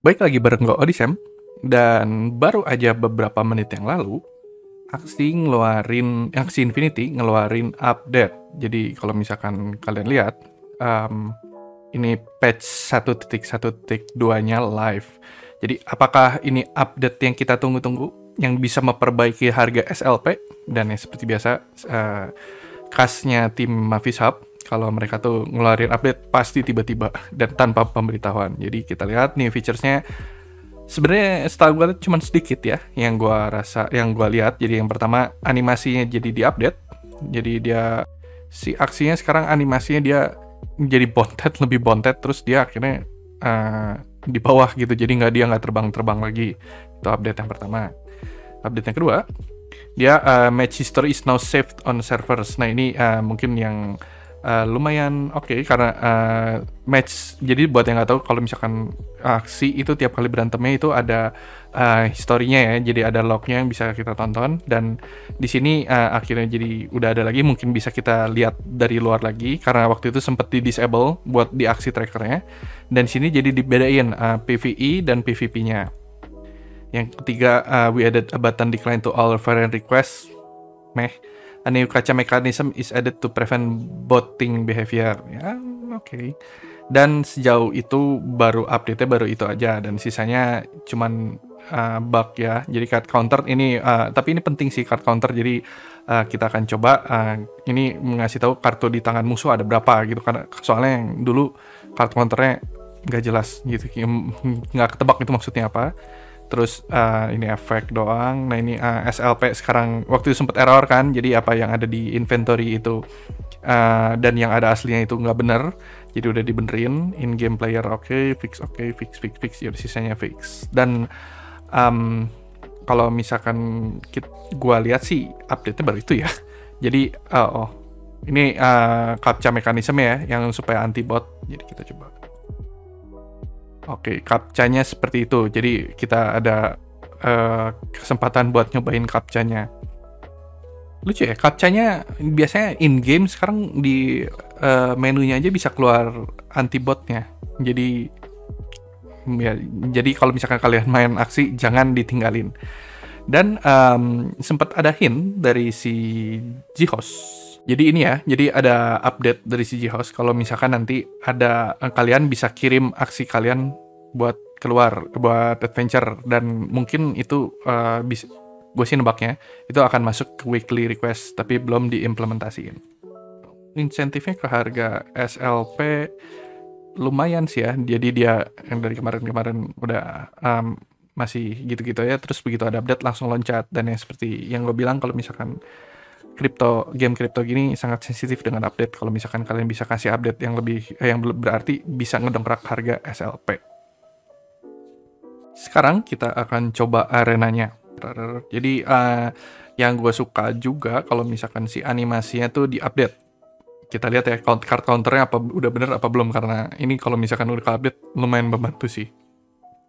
Baik lagi bareng gue Odisem, dan baru aja beberapa menit yang lalu, Aksi Infinity ngeluarin update. Jadi kalau misalkan kalian lihat, um, ini patch 1.1.2-nya live. Jadi apakah ini update yang kita tunggu-tunggu, yang bisa memperbaiki harga SLP? Dan ya seperti biasa, khasnya tim Mavis Hub, kalau mereka tuh ngeluarin update pasti tiba-tiba dan tanpa pemberitahuan. Jadi kita lihat nih featuresnya. Sebenarnya setahu gue cuma sedikit ya yang gue lihat. Jadi yang pertama, animasinya jadi diupdate. Jadi si aksinya sekarang animasinya dia jadi bontet, lebih bontet, terus dia akhirnya di bawah gitu. Jadi dia nggak terbang-terbang lagi. Itu update yang pertama. Update yang kedua, dia match history is now saved on servers. Nah ini mungkin yang lumayan oke, karena match. Jadi buat yang nggak tahu, kalau misalkan aksi itu tiap kali berantemnya itu ada historinya ya, jadi ada lognya yang bisa kita tonton. Dan di sini akhirnya jadi udah ada lagi, mungkin bisa kita lihat dari luar lagi, karena waktu itu sempat di disable buat di aksi trackernya. Dan sini jadi dibedain PvE dan PvP-nya. Yang ketiga, we added a button decline to all variant requests. A new kaca mechanism is added to prevent botting behavior. Ya, oke. Dan sejauh itu update-nya baru itu aja, dan sisanya cuman bug ya. Jadi card counter ini, tapi ini penting sih card counter. Jadi kita akan coba ini ngasih tahu kartu di tangan musuh ada berapa gitu, karena soalnya yang dulu card counternya nggak jelas gitu, nggak ketebak itu maksudnya apa. Terus ini efek doang. Nah ini SLP sekarang, waktu itu sempat error kan, jadi apa yang ada di inventory itu dan yang ada aslinya itu nggak bener, jadi udah dibenerin. In game player fix, ya sisanya fix. Dan kalau misalkan gua lihat sih update-nya baru itu ya. Jadi ini captcha mekanisme ya, yang supaya anti bot. Jadi kita coba. Oke, captcha-nya seperti itu. Jadi kita ada kesempatan buat nyobain captcha-nya. Lucu ya, captcha-nya biasanya in-game, sekarang di menunya aja bisa keluar anti-bot-nya. Jadi kalau misalkan kalian main aksi, jangan ditinggalin. Dan sempat ada hint dari si G-Host. Jadi ini ya, jadi ada update dari si G-Host. Kalau misalkan nanti ada, kalian bisa kirim aksi kalian buat keluar, buat adventure. Dan mungkin itu bisa, gue sih nebaknya, itu akan masuk ke weekly request, tapi belum diimplementasiin. Insentifnya ke harga SLP lumayan sih ya. Jadi dia yang dari kemarin-kemarin udah masih gitu-gitu ya. Terus begitu ada update langsung loncat. Dan yang seperti yang gue bilang, kalau misalkan game kripto gini sangat sensitif dengan update. Kalau misalkan kalian bisa kasih update yang lebih yang berarti bisa ngedongkrak harga SLP. Sekarang kita akan coba arenanya. Jadi yang gue suka juga kalau misalkan si animasinya tuh diupdate. Kita lihat ya card counternya apa udah bener apa belum, karena ini kalau misalkan udah update lumayan membantu sih.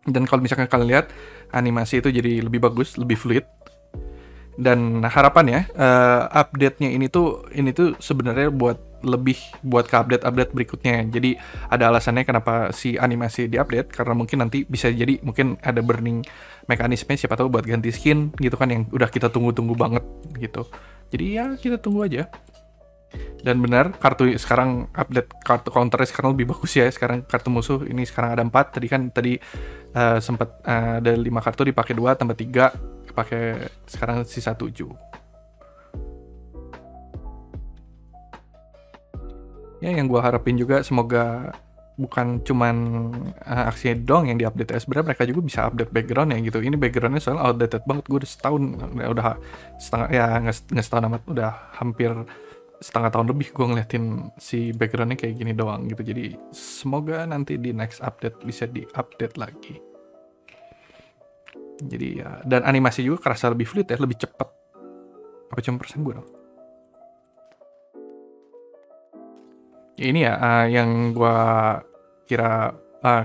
Dan kalau misalkan kalian lihat animasi itu jadi lebih bagus, lebih fluid. Dan harapannya update-nya ini tuh sebenarnya buat ke update berikutnya. Jadi ada alasannya kenapa si animasi diupdate, karena mungkin nanti bisa jadi mungkin ada burning mekanisme, siapa tahu buat ganti skin gitu kan, yang udah kita tunggu-tunggu banget gitu. Jadi ya kita tunggu aja. Dan benar, sekarang update kartu counternya sekarang lebih bagus ya. Sekarang kartu musuh ini sekarang ada 4. Tadi sempat ada 5 kartu, dipakai 2 tambah 3, pakai sekarang sisa 7. Ya, yang gue harapin juga semoga bukan cuman aksinya dong yang diupdate. Sebenarnya mereka juga bisa update background ya gitu. Ini backgroundnya soalnya outdated banget. Gue udah setahun, udah setengah ya, nggak setahun amat, udah hampir setengah tahun lebih gue ngeliatin si backgroundnya kayak gini doang gitu. Jadi semoga nanti di next update bisa di-update lagi. Jadi ya, dan animasi juga kerasa lebih fluid ya, lebih cepat. Apa cuma persen gue dong? Ya ini ya yang gue kira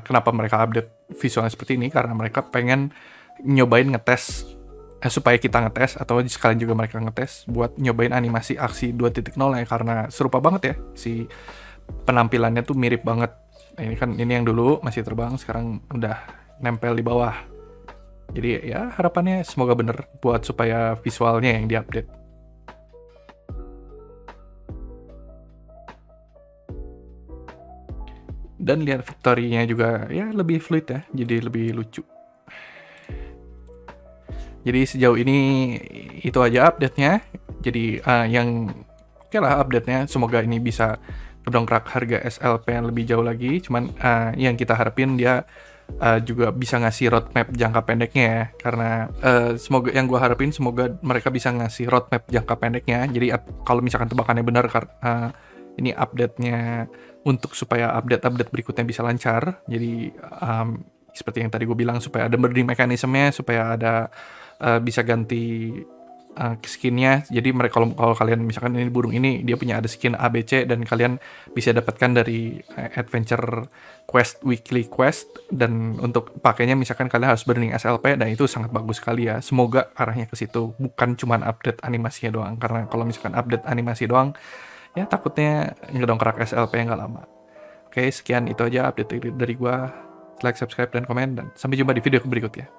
kenapa mereka update visualnya seperti ini, karena mereka pengen nyobain ngetes supaya kita ngetes, atau sekalian juga mereka ngetes buat nyobain animasi aksi 2.0 ya, karena serupa banget ya, si penampilannya tuh mirip banget. Nah, ini yang dulu masih terbang, sekarang udah nempel di bawah. Jadi ya harapannya semoga bener buat supaya visualnya yang diupdate. Dan lihat victory-nya juga ya lebih fluid ya, jadi lebih lucu. Jadi sejauh ini itu aja update-nya. Jadi yang oke lah update-nya, semoga ini bisa mendongkrak harga SLP yang lebih jauh lagi. Cuman yang kita harapin dia juga bisa ngasih roadmap jangka pendeknya ya, karena semoga yang gue harapin semoga mereka bisa ngasih roadmap jangka pendeknya. Jadi kalau misalkan tebakannya benar, ini update-nya untuk supaya update berikutnya bisa lancar. Jadi seperti yang tadi gue bilang, supaya ada burning mekanismenya, supaya ada bisa ganti skinnya. Jadi mereka kalau kalian misalkan ini burung ini dia punya ada skin ABC dan kalian bisa dapatkan dari adventure quest, weekly quest, dan untuk pakainya misalkan kalian harus burning SLP, dan itu sangat bagus sekali ya. Semoga arahnya ke situ, bukan cuman update animasinya doang, karena kalau misalkan update animasi doang ya takutnya ngedongkrak SLP yang nggak lama. Oke, sekian itu aja update dari gua. Like, subscribe, dan komen, dan sampai jumpa di video berikutnya.